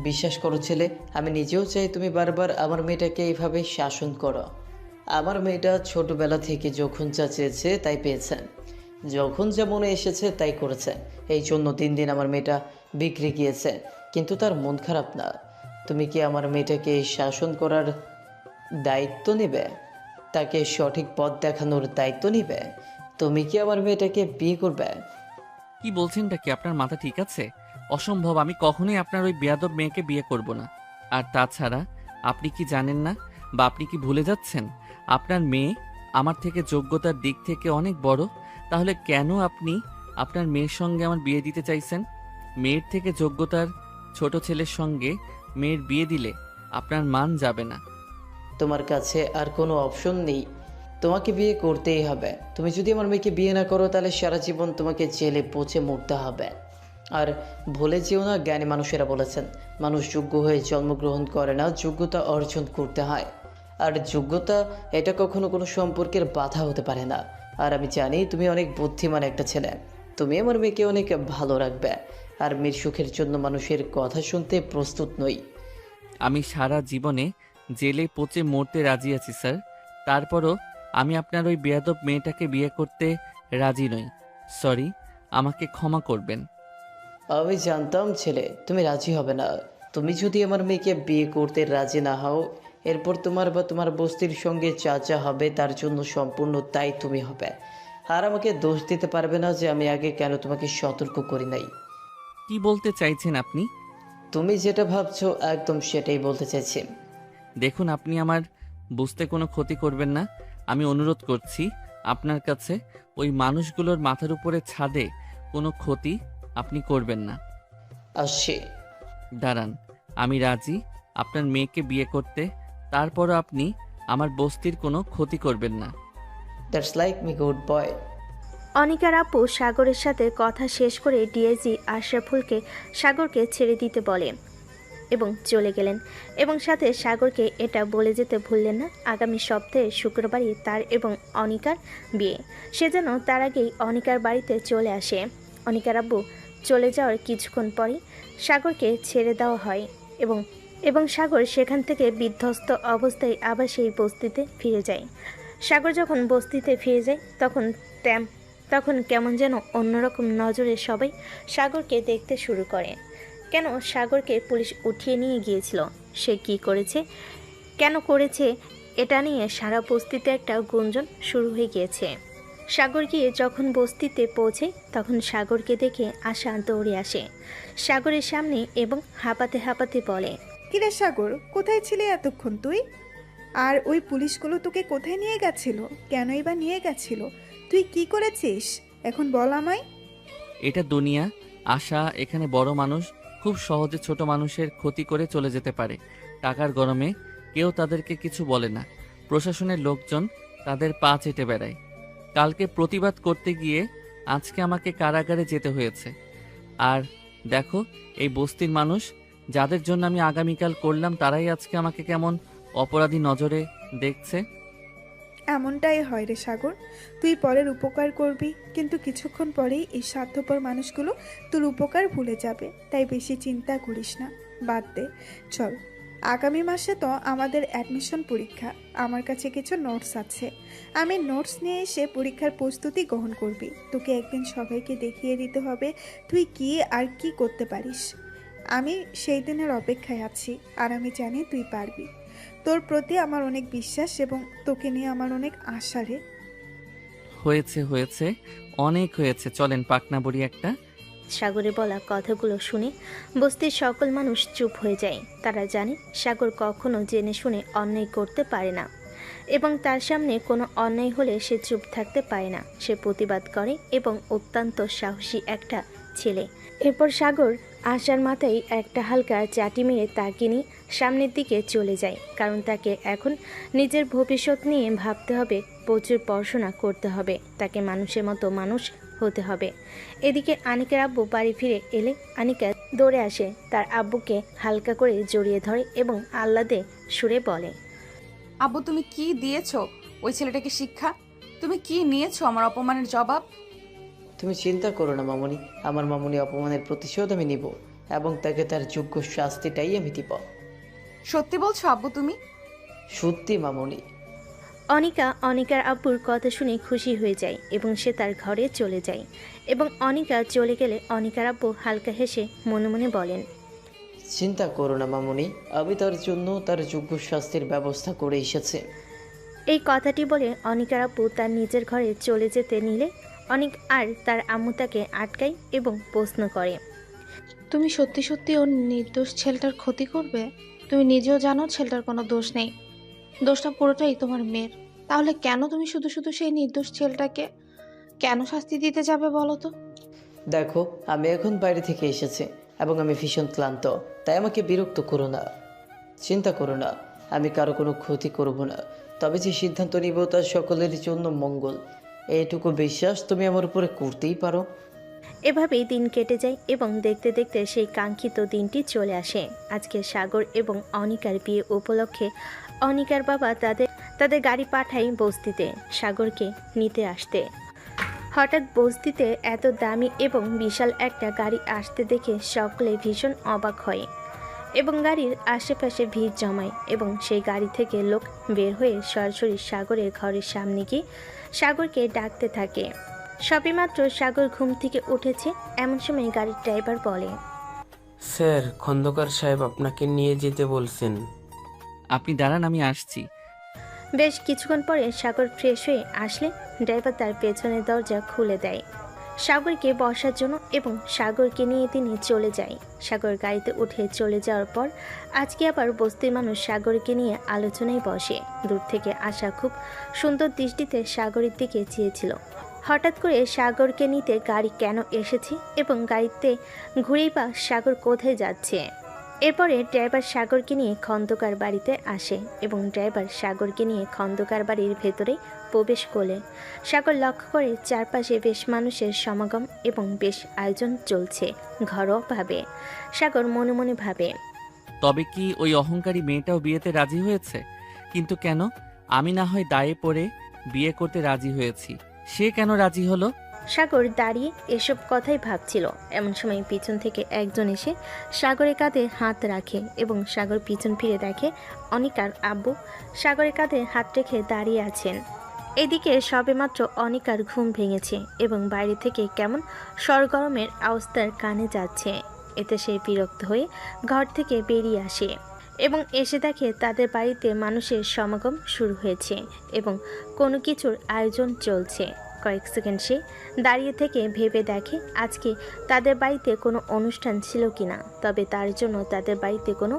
বিশ্বাস করো ছেলে, আমি নিজেও চাই তুমি বারবার আমার মেয়েটাকে এইভাবে শাসন করো। আমার মেয়েটা ছোটবেলা থেকে যখন যা চেয়েছে তাই পেয়েছে, যখন যা মনে এসেছে তাই করেছে। এই জন্য দিন দিন আমার মেয়েটা বিগড়ে গিয়েছে, কিন্তু তার মন খারাপ না। তুমি কি আমার মেয়েটাকে শাসন করার দায়িত্ব নেবে? তাকে সঠিক পথ দেখানোর দায়িত্ব নিবে? তুমি কি আমার মেয়েটাকে বিয়ে করবে? কি বলছেনটা কি? আপনার মাথা ঠিক আছে? অসম্ভব, আমি কখনোই আপনার ওই বেয়াদব মেয়েকে বিয়ে করব না। আর তাছাড়া আপনি কি জানেন না, বা আপনি কি ভুলে যাচ্ছেন, আপনার মেয়ে আমার থেকে যোগ্যতার দিক থেকে অনেক বড়। তাহলে কেন আপনি আপনার মেয়ের সঙ্গে আমার বিয়ে দিতে চাইছেন? মেয়ের থেকে যোগ্যতার ছোট ছেলের সঙ্গে মেয়ের বিয়ে দিলে আপনার মান যাবে না। তোমার কাছে আর কোনো অপশন নেই, তোমাকে বিয়ে করতেই হবে। তুমি যদি আমার মেয়েকে বিয়ে না করো তাহলে সারা জীবন তোমাকে জেলে পচে মরতে হবে। আর ভুলে যেও না, জ্ঞানী মানুষেরা বলেছেন, মানুষ যোগ্য হয়ে জন্মগ্রহণ করে না, যোগ্যতা অর্জন করতে হয়। আর যোগ্যতা এটা কখনো কোনো সম্পর্কের বাধা হতে পারে না। আর আমি জানি তুমি অনেক বুদ্ধিমান একটা ছেলে, তুমি আমার মেয়েকে অনেক ভালো রাখবে। আর মেয়ের সুখের জন্য মানুষের কথা শুনতে প্রস্তুত নই। আমি সারা জীবনে জেলে পচে মরতে রাজি আছি স্যার, তারপরও আমি আপনার ওই বেয়াদব মেয়েটাকে বিয়ে করতে রাজি নই। সরি, আমাকে ক্ষমা করবেন। আমি জানতাম ছেলে তুমি রাজি হবে না। তুমি যদি আমার মেয়েকে বিয়ে করতে রাজি না হও, এরপর তোমার বা তোমার বস্তির সঙ্গে যা যা হবে তার জন্য সম্পূর্ণ দায়ী তুমি হবে। আর আমাকে দোষ দিতে পারবে না যে আমি আগে কেন তোমাকে সতর্ক করি নাই। কি বলতে চাইছেন আপনি? তুমি যেটা ভাবছো একদম সেটাই বলতে চাইছি। দেখুন, আপনি আমার বুঝতে কোনো ক্ষতি করবেন না। আমি অনুরোধ করছি আপনার কাছে, ওই মানুষগুলোর মাথার উপরে ছাদে কোনো ক্ষতি আপনি করবেন না। আসছি। দাঁড়ান, আমি রাজি আপনার মেয়েকে বিয়ে করতে, তারপরও আপনি আমার বস্তির কোনো ক্ষতি করবেন না। That's like me good boy. অনিকার আপু সাগরের সাথে কথা শেষ করে ডিআইজি আশরাফুলকে সাগরকে ছেড়ে দিতে বলে এবং চলে গেলেন। এবং সাথে সাগরকে এটা বলে যেতে ভুললেন না, আগামী সপ্তাহে শুক্রবারই তার এবং অনিকার বিয়ে। সে যেন তার আগেই অনিকার বাড়িতে চলে আসে। অনিকার আব্বু চলে যাওয়ার কিছুক্ষণ পরই সাগরকে ছেড়ে দেওয়া হয় এবং এবং সাগর সেখান থেকে বিধ্বস্ত অবস্থায় আবার সেই বস্তিতে ফিরে যায়। সাগর যখন বস্তিতে ফিরে যায় তখন কেমন যেন অন্যরকম নজরে সবাই সাগরকে দেখতে শুরু করে। কেন সাগরকে পুলিশ উঠিয়ে নিয়ে গিয়েছিল, সে কি করেছে, কেন করেছে, এটা নিয়ে সারা বস্তিতে একটা গুঞ্জন শুরু হয়ে গিয়েছে। সাগর গিয়ে যখন বস্তিতে পৌঁছে তখন সাগরকে দেখে আশা দৌড়ে আসে সাগরের সামনে এবং হাঁপাতে হাঁপাতে বলে, কিরে সাগর, কোথায় ছিলে এতক্ষণ তুই? আর ওই পুলিশগুলো তোকে কোথায় নিয়ে গেছিল? কেনই বা নিয়ে গেছিল? তুই কি করেছিস এখন বল আমায়। এটা দুনিয়া আশা, এখানে বড় মানুষ খুব সহজে ছোট মানুষের ক্ষতি করে চলে যেতে পারে। টাকার গরমে কেউ তাদেরকে কিছু বলে না। প্রশাসনের লোকজন তাদের পা চেটে বেড়ায়। কালকে প্রতিবাদ করতে গিয়ে আজকে আমাকে কারাগারে যেতে হয়েছে। আর দেখো, এই বস্তির মানুষ যাদের জন্য আমি আগামীকাল করলাম, তারাই আজকে আমাকে কেমন অপরাধী নজরে দেখছে। এমনটাই হয় রে সাগর, তুই পরের উপকার করবি কিন্তু কিছুক্ষণ পরেই এই স্বার্থপর মানুষগুলো তোর উপকার ভুলে যাবে। তাই বেশি চিন্তা করিস না, বাদ দে। চল, আগামী মাসে তো আমাদের অ্যাডমিশন পরীক্ষা। আমার কাছে কিছু নোটস আছে, আমি নোটস নিয়ে এসে পরীক্ষার প্রস্তুতি গ্রহণ করবি। তোকে একদিন সবাইকে দেখিয়ে দিতে হবে তুই কি আর কি করতে পারিস। আমি সেই দিনের অপেক্ষায় আছি, আর আমি জানি তুই পারবি। তোর প্রতি আমার অনেক বিশ্বাস এবং তোকে নিয়ে আমার অনেক আশা রে। হয়েছে হয়েছে, অনেক হয়েছে, চলেন পাকনা বড়ি একটা। সাগরের বলা কথাগুলো শুনে বস্তির সকল মানুষ চুপ হয়ে যায়। তারা জানে সাগর কখনো জেনে শুনে অন্যায় করতে পারে না এবং তার সামনে কোনো অন্যায় হলে সে চুপ থাকতে পারে না, সে প্রতিবাদ করে এবং অত্যন্ত সাহসী একটা ছেলে। এরপর সাগর আশার মাথায় একটা হালকা চাটি মেরে তাকে নিয়ে সামনের দিকে চলে যায়, কারণ তাকে এখন নিজের ভবিষ্যৎ নিয়ে ভাবতে হবে, প্রচুর পড়াশোনা করতে হবে, তাকে মানুষের মতো মানুষ হতে হবে। এদিকে আনিকার আব্বু বাড়ি ফিরে এলে আনিকা দৌড়ে আসে, তার আব্বুকে হালকা করে জড়িয়ে ধরে এবং আহ্লাদে সুরে বলে, আব্বু, তুমি কি দিয়েছো ওই ছেলেটাকে শিক্ষা? তুমি কি নিয়েছো আমার অপমানের জবাব? তুমি চিন্তা করো না মামুনি, আমার মামুনি অপমানের প্রতিশোধ আমি নিব। এবং তাকে তার যোগ্য শাস্তিটাই আমি দিব। সত্যি বলছো আব্বু তুমি? সত্যি মামুনি। অনিকার আব্বুর কথা শুনে খুশি হয়ে যায় এবং সে তার ঘরে চলে যায়। এবং অনিকা চলে গেলে অনিকার আব্বু হালকা হেসে মনে মনে বলেন, চিন্তা করো না মামুনি, আমি তার জন্য তার যোগ্য শাস্তির ব্যবস্থা করে এসেছি। এই কথাটি বলে অনিকার আব্বু তার নিজের ঘরে চলে যেতে নিলে অনিক আর তার আম্মু তাকে আটকায় এবং প্রশ্ন করে, তুমি সত্যি সত্যি ওর নির্দোষ ছেলেটার ক্ষতি করবে? তুমি নিজেও জানো ছেলেটার কোনো দোষ নেই, দোষটা পুরোটাই তোমার মেয়ের। তাহলে কেন তুমি শুধু শুধু সেই নির্দোষ ছেলেটাকে কেন শাস্তি দিতে যাবে বলো তো? দেখো, আমি এখন বাইরে থেকে এসেছি এবং আমি ভীষণ ক্লান্ত, তাই আমাকে বিরক্ত করো না। চিন্তা করো না, আমি কারো কোনো ক্ষতি করব না। তবে যে সিদ্ধান্ত নিব তা সকলের জন্য মঙ্গল, এইটুকু বিশ্বাস তুমি আমার উপরে করতেই পারো। এভাবেই দিন কেটে যায় এবং দেখতে দেখতে সেই কাঙ্ক্ষিত দিনটি চলে আসে। আজকে সাগর এবং অনিকার বিয়ে উপলক্ষে অনিকার বাবা তাদের গাড়ি পাঠায় বস্তিতে সাগরকে নিতে আসতে। হঠাৎ বস্তিতে এত দামি এবং বিশাল একটা গাড়ি আসতে দেখে সকলে ভীষণ অবাক হয় এবং গাড়ির আশেপাশে ভিড় জমায় এবং সেই গাড়ি থেকে লোক বের হয়ে সরাসরি সাগরের ঘরের সামনে গিয়ে সাগরকে ডাকতে থাকে। সবেমাত্র সাগর ঘুম থেকে উঠেছে, এমন সময় গাড়ির ড্রাইভার বলে, স্যার, খন্দকার সাহেব আপনাকে নিয়ে যেতে বলছেন। আপনি দাঁড়ান, আমি আসছি। বেশ কিছুক্ষণ পরে সাগর ফ্রেশ হয়ে আসলে ড্রাইভার তার পেছনের দরজা খুলে দেয় সাগরকে বসার জন্য এবং সাগরকে নিয়ে তিনি চলে যায়। সাগর গাড়িতে উঠে চলে যাওয়ার পর আজকে আবার বস্তির মানুষ সাগরকে নিয়ে আলোচনায় বসে। দূর থেকে আসা খুব সুন্দর দৃষ্টিতে সাগরের দিকে চেয়েছিল। হঠাৎ করে সাগরকে নিতে গাড়ি কেন এসেছে এবং গাড়িতে ঘুরেই বা সাগর কোথায় যাচ্ছে। এরপরে ড্রাইভার সাগরকে নিয়ে খন্দকার বাড়িতে আসে এবং ড্রাইভার সাগরকে নিয়ে খন্দকার বাড়ির ভেতরে প্রবেশ করলে সাগর লক্ষ্য করে চারপাশে বেশ মানুষের সমাগম এবং বেশ আয়োজন চলছে ঘরোয়াভাবে। সাগর মনে মনে ভাবে, তবে কি ওই অহংকারী মেয়েটাও বিয়েতে রাজি হয়েছে? কিন্তু কেন? আমি না হয় দায়ে পড়ে বিয়ে করতে রাজি হয়েছি, সে কেন রাজি হলো? সাগর দাঁড়িয়ে এসব কথাই ভাবছিল। এমন সময় পিছন থেকে একজন এসে সাগরের কাঁধে হাত রাখে এবং সাগর পিছন ফিরে দেখে অনিকার আব্বু সাগরের কাঁধে হাত রেখে দাঁড়িয়ে আছেন। এদিকে সবেমাত্র অনিকার ঘুম ভেঙেছে এবং বাইরে থেকে কেমন সরগরমের আওয়াজ তার কানে যাচ্ছে। এতে সে বিরক্ত হয়ে ঘর থেকে বেরিয়ে আসে এবং এসে দেখে তাদের বাড়িতে মানুষের সমাগম শুরু হয়েছে এবং কোনো কিছুর আয়োজন চলছে। কয়েক সেকেন্ড সে দাঁড়িয়ে থেকে ভেবে দেখে আজকে তাদের বাড়িতে কোনো অনুষ্ঠান ছিল কিনা। তবে তার জন্য তাদের বাড়িতে কোনো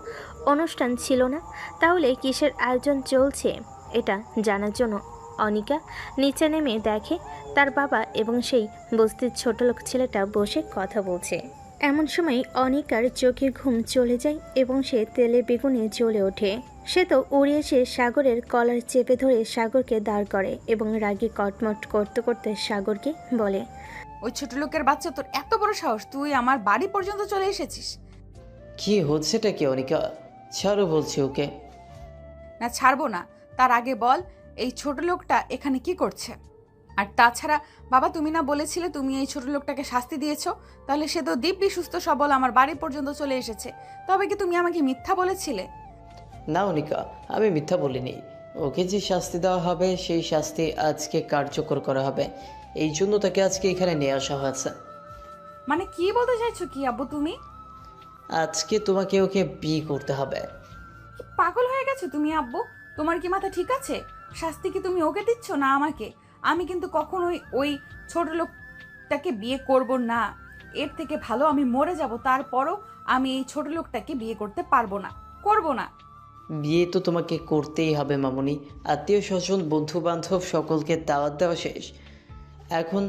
অনুষ্ঠান ছিল না, তাহলে কিসের আয়োজন চলছে এটা জানার জন্য অনিকা নিচে নেমে দেখে তার বাবা এবং সেই বস্তির ছোটলোক ছেলেটা বসে কথা বলছে। এমন সময় অনিকার চোখে ঘুম চলে যায় এবং সে তেলে বেগুনে জ্বলে ওঠে। সে তো উড়ে এসে সাগরের কলার চেপে ধরে সাগরকে দাঁড় করে এবং রাগে কটমট করতে করতে সাগরকে বলে, ওই ছোট লোকের বাচ্চা, তোর এত বড় সাহস, তুই আমার বাড়ি পর্যন্ত চলে এসেছিস? কি হচ্ছেটা কি অনিকা? ছাড়ো বলছি ওকে। না, ছাড়বো না। তার আগে বল, এই ছোট লোকটা এখানে কি করছে? আর তাছাড়া বাবা, তুমি না বলেছিলে তুমি এই ছোট লোকটাকে শাস্তি দিয়েছো? তাহলে সে তো দিব্যি সুস্থ সবল আমার বাড়ি পর্যন্ত চলে এসেছে। তবে কি তুমি আমাকে মিথ্যা বলেছিলে? না অনিকা, আমি মিথ্যা বলিনি। ওকে যে শাস্তি দেওয়া হবে সেই শাস্তি আজকে কার্যকর করা হবে, এই জন্য তাকে আজকে এখানে নিয়ে আসা হয়েছে। মানে কি বলতে চাইছো কি আব্বু তুমি? আজকে তোমাকে ওকে বিয়ে করতে হবে। কি পাগল হয়ে গেছো তুমি আব্বু? তোমার কি মাথা ঠিক আছে? শাস্তি কি তুমি ওকে দিচ্ছ না আমাকে? আমি কিন্তু কখনোই ওই ছোট লোকটাকে বিয়ে করব না। এর থেকে ভালো আমি মরে যাব, তারপরও আমি এই ছোট লোকটাকে বিয়ে করতে পারবো না, করব না। বিয়ে তো তোমাকে করতেই হবে মামুনি। আত্মীয় স্বজন বন্ধু বান্ধব সকলকে দাওয়াত দেওয়া শেষ, এখন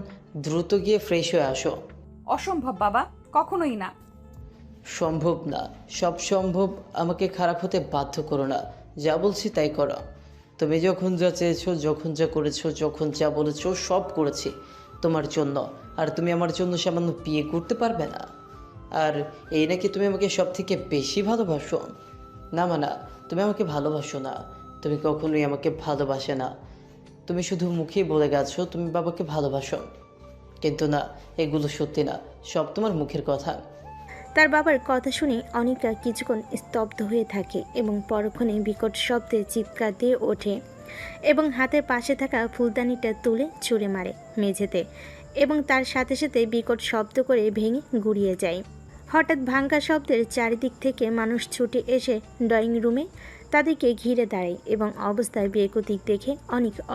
দ্রুত গিয়ে ফ্রেশ হয়ে আসো। অসম্ভব বাবা, কখনোই না। সম্ভব না, সব সম্ভব। আমাকে খারাপ হতে বাধ্য করো না, যা বলছি তাই করো। তুমি যখন যা চেয়েছো, যখন যা করেছো, যখন যা বলেছো সব করেছি তোমার জন্য, আর তুমি আমার জন্য সামান্য বিয়ে করতে পারবে না? আর এই নাকি তুমি আমাকে সব থেকে বেশি ভালোবাসো? না মানা, তুমি আমাকে ভালোবাসো না, তুমি কখনোই আমাকে ভালোবাসে না। তুমি শুধু মুখেই বলে গেছো তুমি বাবাকে ভালোবাসো, কিন্তু না, এগুলো সত্যি না, সব তোমার মুখের কথা। তার বাবার কথা শুনে অনিকা কিছুক্ষণ স্তব্ধ হয়ে থাকে এবং পরক্ষণে বিকট শব্দে চিৎকার দিয়ে ওঠে এবং হাতের পাশে থাকা ফুলদানিটা তুলে ছুঁড়ে মারে মেঝেতে এবং তার সাথে সাথে বিকট শব্দ করে ভেঙে গুড়িয়ে যায়। হঠাৎ ভাঙ্গা শব্দের চারিদিক থেকে মানুষ ছুটে এসে ড্রয়িং রুমে তাদেরকে ঘিরে দাঁড়ায় এবং অবস্থায় বেকুতিক দেখে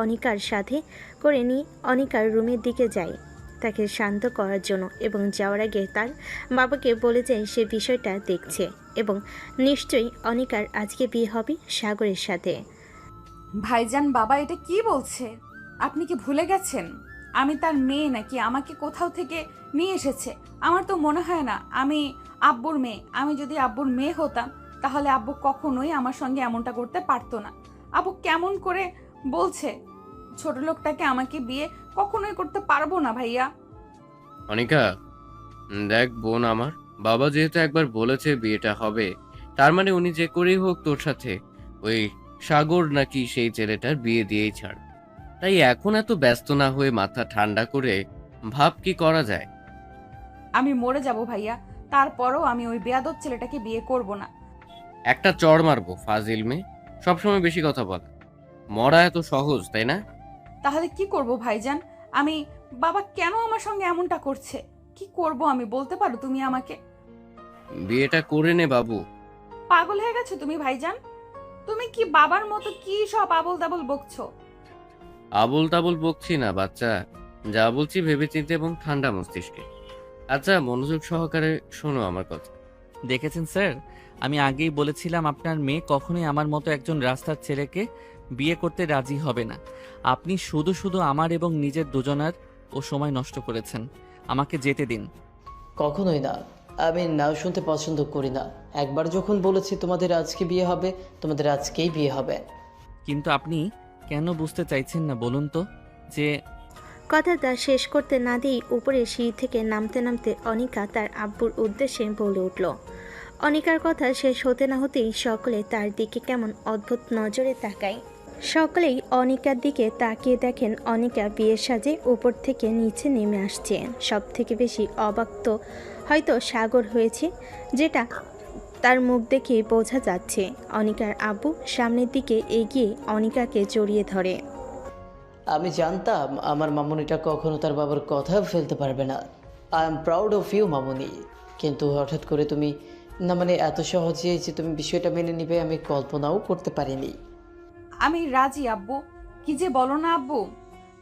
অনিকার সাথে করে নিয়ে অনিকার রুমের দিকে যায় তাকে শান্ত করার জন্য এবং যাওয়ার আগে তার বাবাকে বলে যায় সে বিষয়টা দেখছে এবং নিশ্চয়ই অনিকার আজকে বিয়ে হবে সাগরের সাথে। ভাইজান, বাবা এটা কি বলছে? আপনি কি ভুলে গেছেন আমি তার মেয়ে নাকি আমাকে কোথাও থেকে নিয়ে এসেছে? আমার তো মনে হয় না আমি আব্বুর মেয়ে। আমি যদি আব্বুর মেয়ে হতাম তাহলে আব্বু কখনোই আমার সঙ্গে এমনটা করতে পারতো না। আব্বু কেমন করে বলছে? ছোট লোকটাকে আমাকে বিয়ে কখনোই করতে পারবো না ভাইয়া। অনিকা, দেখ বোন আমার, বাবা যেহেতু একবার বলেছে বিয়েটা হবে, তার মানে উনি যে করেই হোক তোর সাথে ওই সাগর নাকি সেই ছেলেটার বিয়ে দিয়েই ছাড়। তাই এখন এত ব্যস্ত না হয়ে মাথা ঠান্ডা করে ভাব কি করা যায়। আমি মরে যাব ভাইয়া, তারপরও আমি ওই বেয়াদব ছেলেটাকে বিয়ে করব না। একটা চড় মারবো ফাজিল মেয়ে, সবসময় বেশি কথা বলে। মরা এত সহজ, তাই না? তাহলে কি করব ভাইজান? আমি বাবা কেন আমার সঙ্গে এমনটা করছে? কি করব আমি, বলতে পারো তুমি আমাকে? বিয়েটা করে নে বাবু। পাগল হয়ে গেছো তুমি ভাইজান? তুমি কি বাবার মতো কি সব আবল তাবল বকছো? আবল তাবল বকছি না বাচ্চা, যা বলছি ভেবেচিন্তে এবং ঠান্ডা মস্তিষ্কে। আচ্ছা, মনোযোগ সহকারে শোনো আমার কথা। দেখেছেন স্যার, আমি আগেই বলেছিলাম আপনার মেয়ে কখনোই আমার মতো একজন রাস্তার ছেলেকে বিয়ে করতে রাজি হবে না। আপনি শুধু শুধু আমার এবং নিজের দুজনার ও সময় নষ্ট করেছেন। আমাকে যেতে দিন। কখনোই না, আমি নাও শুনতে পছন্দ করি না। একবার যখন বলেছি তোমাদের আজকে বিয়ে হবে, তোমাদের আজকেই বিয়ে হবে। কিন্তু আপনি কেন বুঝতে চাইছেন না বলুন তো, যে কথাটা শেষ করতে না দিয়েই উপরে সিঁড়ি থেকে নামতে নামতে অনিকা তার আব্বুর উদ্দেশ্যে বলে উঠল। অনিকার কথা শেষ হতে না হতেই সকলে তার দিকে কেমন অদ্ভুত নজরে তাকায়। সকলেই অনিকার দিকে তাকিয়ে দেখেন অনিকা বিয়ের সাজে উপর থেকে নিচে নেমে আসছে। সব থেকে বেশি অবাক তো হয়তো সাগর হয়েছে, যেটা তার মুখ দেখে বোঝা যাচ্ছে। অনিকার আব্বু সামনের দিকে এগিয়ে অনিকাকে জড়িয়ে ধরে। আমি জানতাম আমার মামুনিটা কখনো তার বাবার কথা ফেলতে পারবে না। I am proud of you মামুনি। কিন্তু হঠাৎ করে তুমি, না মানে এত সহজে যে তুমি বিষয়টা মেনে নিবে আমি কল্পনাও করতে পারিনি। আমি রাজি আব্বু। কি যে বলো না আব্বু,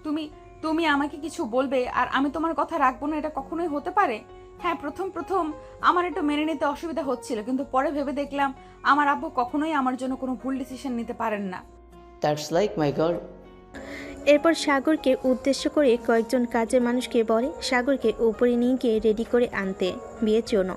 তুমি তুমি আমাকে কিছু বলবে আর আমি তোমার কথা রাখবো না, এটা কখনোই হতে পারে? হ্যাঁ, প্রথম আমার একটু মেনে নিতে অসুবিধা হচ্ছিল, কিন্তু পরে ভেবে দেখলাম আমার আব্বু কখনোই আমার জন্য কোনো ভুল ডিসিশন নিতে পারেন না। That's like my girl. এরপর সাগরকে উদ্দেশ্য করে কয়েকজন কাজের মানুষকে বলে সাগরকে উপরে নিয়ে গিয়ে রেডি করে আনতে বিয়ের জন্য।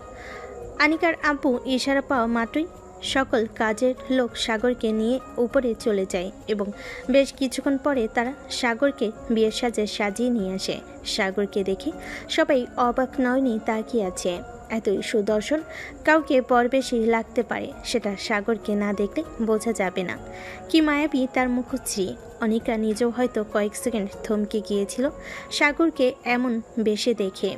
আনিকার আব্বু ইশারা পাওয়া মাত্রই সকল কাজের লোক সাগরকে নিয়ে উপরে চলে যায় এবং বেশ কিছুক্ষণ পরে তারা সাগরকে বিয়ের সাজে সাজিয়ে নিয়ে আসে। সাগরকে দেখে সবাই অবাক নয়নি তাকিয়ে আছে। এতই সুদর্শন কাউকে পরবেশী লাগতে পারে, সেটা সাগরকে না দেখলে বোঝা যাবে না। কি মায়াবী তার মুখশ্রী। অনিকা নিজেও হয়তো কয়েক সেকেন্ড থমকে গিয়েছিল সাগরকে এমন বেশে দেখে।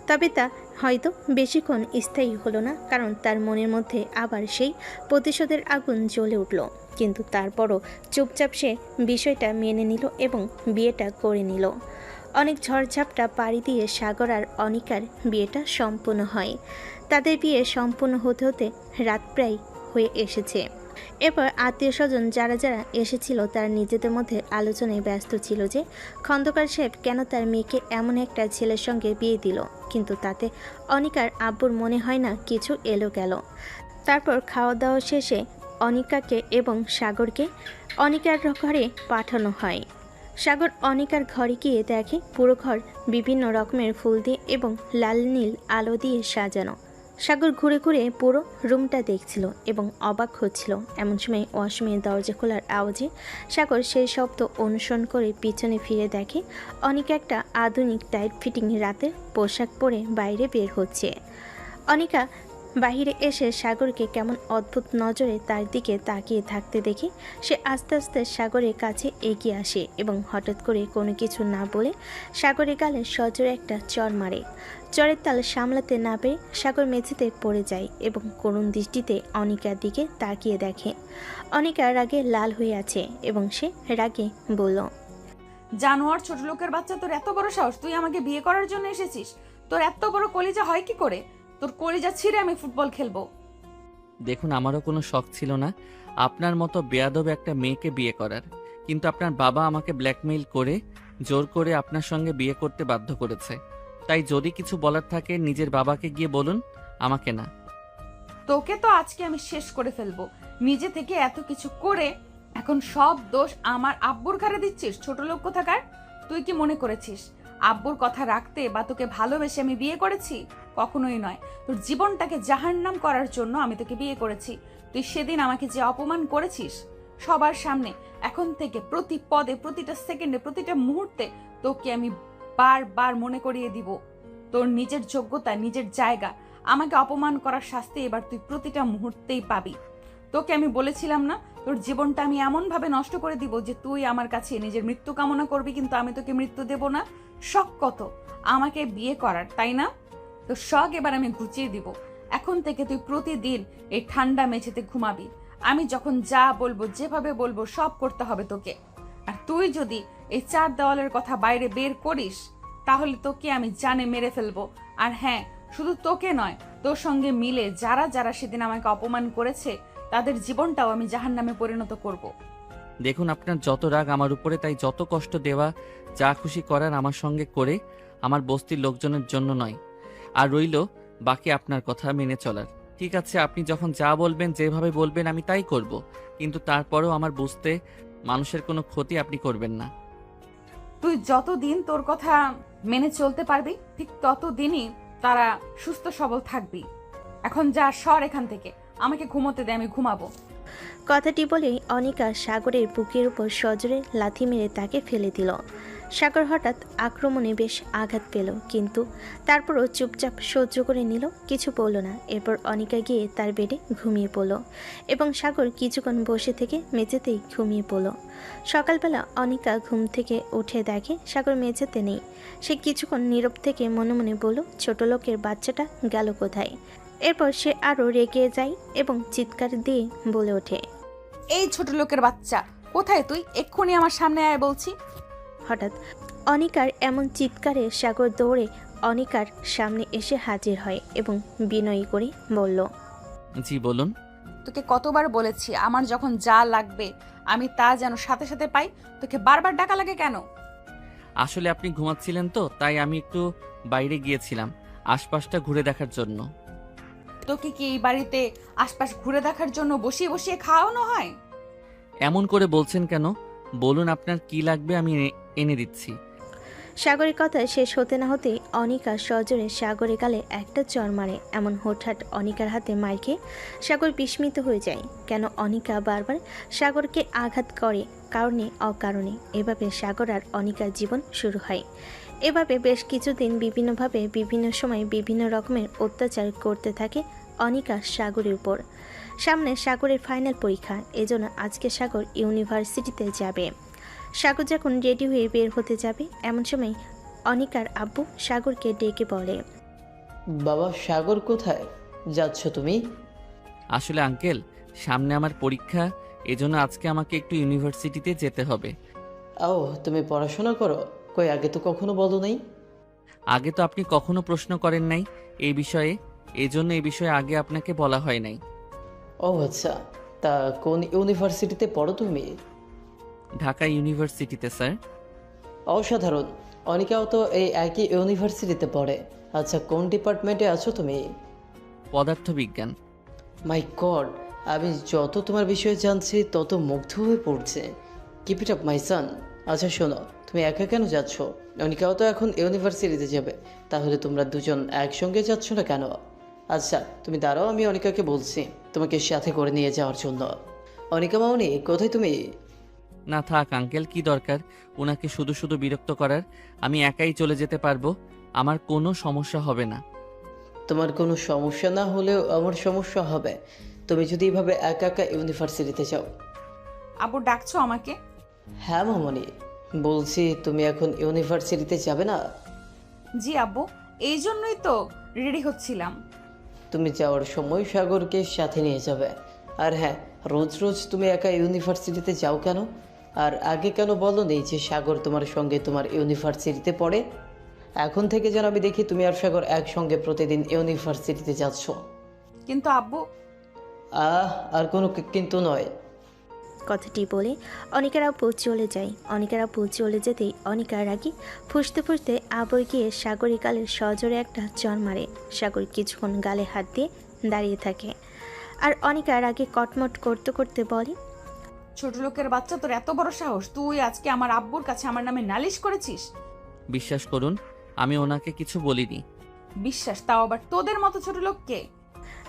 তবে তা হয়তো বেশিক্ষণ স্থায়ী হলো না, কারণ তার মনের মধ্যে আবার সেই প্রতিশোধের আগুন জ্বলে উঠল। কিন্তু তারপরও চুপচাপ সে বিষয়টা মেনে নিল এবং বিয়েটা করে নিল। অনেক ঝড়ঝাপটা পাড়ি দিয়ে সাগর আর অনিকার বিয়েটা সম্পূর্ণ হয়। তাদের বিয়ে সম্পূর্ণ হতে হতে রাত প্রায় হয়ে এসেছে। এরপর আত্মীয় স্বজন যারা যারা এসেছিল তারা নিজেদের মধ্যে আলোচনায় ব্যস্ত ছিল যে খন্দকার সাহেব কেন তার মেয়েকে এমন একটা ছেলের সঙ্গে বিয়ে দিল, কিন্তু তাতে অনিকার আব্বুর মনে হয় না কিছু এলো গেল। তারপর খাওয়া দাওয়া শেষে অনিকাকে এবং সাগরকে অনিকার ঘরে পাঠানো হয়। সাগর অনিকার ঘরে গিয়ে দেখে পুরো ঘর বিভিন্ন রকমের ফুল দিয়ে এবং লাল নীল আলো দিয়ে সাজানো। সাগর ঘুরে ঘুরে পুরো রুমটা দেখছিল এবং অবাক হচ্ছিল। এমন সময় ওয়াশরুমের দরজা খোলার আওয়াজে সাগর সেই শব্দ অনুসরণ করে পিছনে ফিরে দেখে অনিকা একটা আধুনিক টাইট ফিটিং রাতের পোশাক পরে বাইরে বের হচ্ছে। অনিকা বাহিরে এসে সাগরকে কেমন অদ্ভুত নজরে তার দিকে তাকিয়ে থাকতে দেখে সে আস্তে আস্তে সাগরের কাছে এগিয়ে আসে এবং হঠাৎ করে কোনো কিছু না বলে সাগরের গালে সজোরে একটা চড় মারে। চরের তাল সামলাতে না পেরে সাগর মেঝেতে পড়ে যায় এবং করুণ দৃষ্টিতে অনিকার দিকে তাকিয়ে দেখে। অনিকা রাগে লাল হয়ে আছে এবং সে রাগে বলল, জানোয়ার ছোট লোকের বাচ্চা, তোর এত বড় সাহস! তুই আমাকে বিয়ে করার জন্য এসেছিস? তোর এত বড় কলিজা হয় কি করে? তোর কলিজা ছিঁড়ে আমি ফুটবল খেলবো। দেখুন, আমারও কোনো শখ ছিল না আপনার মতো বেয়াদব একটা মেয়েকে বিয়ে করার, কিন্তু আপনার বাবা আমাকে ব্ল্যাকমেইল করে জোর করে আপনার সঙ্গে বিয়ে করতে বাধ্য করেছে। তাই যদি কিছু বলার থাকে নিজের বাবাকে গিয়ে বলুন, আমাকে না। তোকে তো আজকে আমি শেষ করে ফেলবো। নিজে থেকে এত কিছু করে এখন সব দোষ আমার আব্বুর ঘাড়ে দিচ্ছিস? ছোট লোক কোথাকার! তুই কি মনে করেছিস আব্বুর কথা রাখতে বা তোকে ভালোবেসে আমি বিয়ে করেছি? কখনোই নয়। তোর জীবনটাকে জাহান্নাম করার জন্য আমি তোকে বিয়ে করেছি। তুই সেদিন আমাকে যে অপমান করেছিস সবার সামনে, এখন থেকে প্রতি পদে, প্রতিটা সেকেন্ডে, প্রতিটা মুহূর্তে তোকে আমি বারবার মনে করিয়ে দিব তোর নিজের যোগ্যতা, নিজের জায়গা। আমাকে অপমান করার শাস্তি এবার তুই প্রতিটা মুহূর্তেই পাবি। তোকে আমি বলেছিলাম না, তোর জীবনটা আমি এমন ভাবে নষ্ট করে দিব যে তুই আমার কাছে নিজের মৃত্যু কামনা করবি, কিন্তু আমি তোকে মৃত্যু দেব না। শখ কত আমাকে বিয়ে করার, তাই না? তো শখ এবার আমি ঘুচিয়ে দিব। এখন থেকে তুই প্রতিদিন এই ঠান্ডা মেঝেতে ঘুমাবি। আমি যখন যা বলবো, যেভাবে বলবো, সব করতে হবে তোকে। আর তুই যদি এই 4 দেওয়ালের কথা বাইরে বের করিস তাহলে তোকে আমি জানে মেরে ফেলবো। আর হ্যাঁ, শুধু তোকে নয়, তোর সঙ্গে মিলে যারা যারা সেদিন আমাকে অপমান করেছে তাদের জীবনটাও আমি জাহান্নামে পরিণত করব। দেখুন, আপনার যত রাগ আমার উপরে, তাই যত কষ্ট দেওয়া, যা খুশি করার আমার সঙ্গে করে, আমার বস্তির লোকজনের জন্য নয়। আর রইল বাকি আপনার কথা মেনে চলার। ঠিক আছে, আপনি যখন যা বলবেন, যেভাবে বলবেন আমি তাই করব, কিন্তু তারপরেও আমার বুঝতে মানুষের কোনো ক্ষতি আপনি করবেন না। তুই যতদিন তোর কথা মেনে চলতে পারবি ঠিক ততদিনই তারা সুস্থ সবল থাকবি। এখন যা, সর এখান থেকে, আমাকে ঘুমোতে দে, আমি ঘুমাবো। কথাটি বলেই অনিকা সাগরের বুকের উপর সজোরে লাথি মেরে তাকে ফেলে দিল। সাগর হঠাৎ আক্রমণে বেশ আঘাত পেল, কিন্তু তারপরও চুপচাপ সহ্য করে নিল, কিছু বলল না। এরপর অনিকা গিয়ে তার বেডে ঘুমিয়ে পড়ল এবং সাগর কিছুক্ষণ বসে থেকে মেঝেতেই ঘুমিয়ে পড়ল। সকালবেলা অনিকা ঘুম থেকে উঠে দেখে সাগর মেঝেতে নেই। সে কিছুক্ষণ নীরব থেকে মনে মনে বলল, ছোট লোকের বাচ্চাটা গেল কোথায়? এরপর সে আরও রেগে যায় এবং চিৎকার দিয়ে বলে ওঠে, এই ছোট লোকের বাচ্চা, কোথায় তুই? এক্ষুনি আমার সামনে আয় বলছি। হঠাৎ অনিকার এমন চিৎকারে সাগর দৌড়ে অনিকার সামনে এসে হাজির হয় এবং বিনয়ী করে বলল, জি বলুন। তোকে কতবার বলেছি আমার যখন যা লাগবে আমি তা যেন সাথে সাথে পাই, তোকে বারবার ডাকা লাগে কেন? আসলে আপনি ঘুমাচ্ছিলেন তো, তাই আমি একটু বাইরে গিয়েছিলাম আশপাশটা ঘুরে দেখার জন্য। তোকে কি এই বাড়িতে আশপাশ ঘুরে দেখার জন্য বসিয়ে বসিয়ে খাওয়ানো হয়? এমন করে বলছেন কেন? বলুন আপনার কি লাগবে, আমি এনে দিচ্ছি। সাগরের কথা শেষ হতে না হতেই অনিকা সজোরে সাগরের গালে একটা চড় মারে। এমন হঠাৎ অনিকার হাতে মার খেয়ে সাগর বিস্মিত হয়ে যায়। কেন অনিকা বারবার সাগরকে আঘাত করে, কারণে অকারণে। এভাবে সাগর আর অনিকার জীবন শুরু হয়। এভাবে বেশ কিছুদিন বিভিন্নভাবে বিভিন্ন সময় বিভিন্ন রকমের অত্যাচার করতে থাকে অনিকা সাগরের উপর। সামনে সাগরের ফাইনাল পরীক্ষা, এজন্য আজকে সাগর ইউনিভার্সিটিতে যাবে। সাগর যখন রেডি হয়ে বের হতে যাবে এমন সময় অনিকার আব্বু সাগরকে ডেকে বলে, বাবা সাগর কোথায় যাচ্ছ তুমি? আসলে আঙ্কেল, সামনে আমার পরীক্ষা, এজন্য আজকে আমাকে একটু ইউনিভার্সিটিতে যেতে হবে। ও, তুমি পড়াশোনা করো? কই, আগে তো কখনো বলো নাই। আগে তো আপনি কখনো প্রশ্ন করেন নাই এই বিষয়ে, এজন্য এই বিষয়ে আগে আপনাকে বলা হয় নাই। ও আচ্ছা, তা কোন ইউনিভার্সিটিতে পড়ো তুমি? ঢাকা ইউনিভার্সিটিতে স্যার। অসাধারণ, অনিকাও তো এই একই ইউনিভার্সিটিতে পড়ে। আচ্ছা, কোন ডিপার্টমেন্টে আছো তুমি? পদার্থবিজ্ঞান। মাই গড, আমি যত তোমার বিষয়ে জানছি তত মুগ্ধ হয়ে পড়ছে। কিপ ইট আপ মাই সান। আচ্ছা শোনো, তুমি একা কেন যাচ্ছ? অনিকাও তো এখন ইউনিভার্সিটিতে যাবে, তাহলে তোমরা দুজন একসঙ্গে যাচ্ছ না কেন? আচ্ছা তুমি দাঁড়াও, আমি অনিকাকে বলছি তোমাকে সাথে করে নিয়ে যাওয়ার জন্য। অনিকা মামনি, কোথায় তুমি? না থাক আঙ্কেল, কি দরকার ওনাকে শুধু শুধু বিরক্ত করার? আমি একাই চলে যেতে পারবো, আমার কোনো সমস্যা হবে না। তোমার কোনো সমস্যা না হলেও আমার সমস্যা হবে তুমি যদি এভাবে একা একা ইউনিভার্সিটিতে যাও। আব্বু ডাকছো আমাকে? হ্যাঁ মামনি, বলছি তুমি এখন ইউনিভার্সিটিতে যাবে না? জি আব্বু, এই জন্যই তো রেডি হচ্ছিলাম। তুমি যাওয়ার সময় সাগরকে সাথে নিয়ে যাবে। আর হ্যাঁ, রোজ রোজ তুমি একা ইউনিভার্সিটিতে যাও কেন? আর আগে কেন বলো নেই যে সাগর তোমার সঙ্গে তোমার ইউনিভার্সিটিতে পড়ে? এখন থেকে যেন আমি দেখি তুমি আর সাগর একসঙ্গে প্রতিদিন ইউনিভার্সিটিতে যাচ্ছ। কিন্তু আব্বু, আর কোনো কিন্তু নয়। কথাটি বলে অনিকার আপু চলে যায়। অনিকার আপু চলে যেতেই অনিকার রাগী ফুঁসতে ফুঁসতে আবর গিয়ে সাগরের গালে সজোরে একটা চড় মারে। সাগর কিছুক্ষণ গালে হাত দিয়ে দাঁড়িয়ে থাকে আর অনিকার আগে কটমট করতে করতে বলে, ছোট লোকের বাচ্চা, তোর এত বড় সাহস, তুই আজকে আমার আব্বুর কাছে আমার নামে নালিশ করেছিস? বিশ্বাস করুন, আমি ওনাকে কিছু বলিনি। বিশ্বাস? তাও আবার তোদের মতো ছোট লোককে?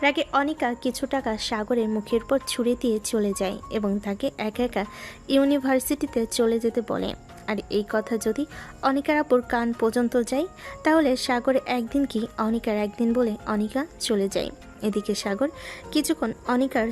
রাগে অনিকা কিছু টাকা সাগরের মুখের উপর ছুঁড়ে দিয়ে চলে যায় এবং তাকে একা একা ইউনিভার্সিটিতে চলে যেতে বলে। আর এই কথা যদি অনিকার আপুর কান পর্যন্ত যায় তাহলে সাগর একদিন কি অনিকার একদিন বলে অনিকা চলে যায়। এদিকে সাগর কিছুক্ষণ অনিকার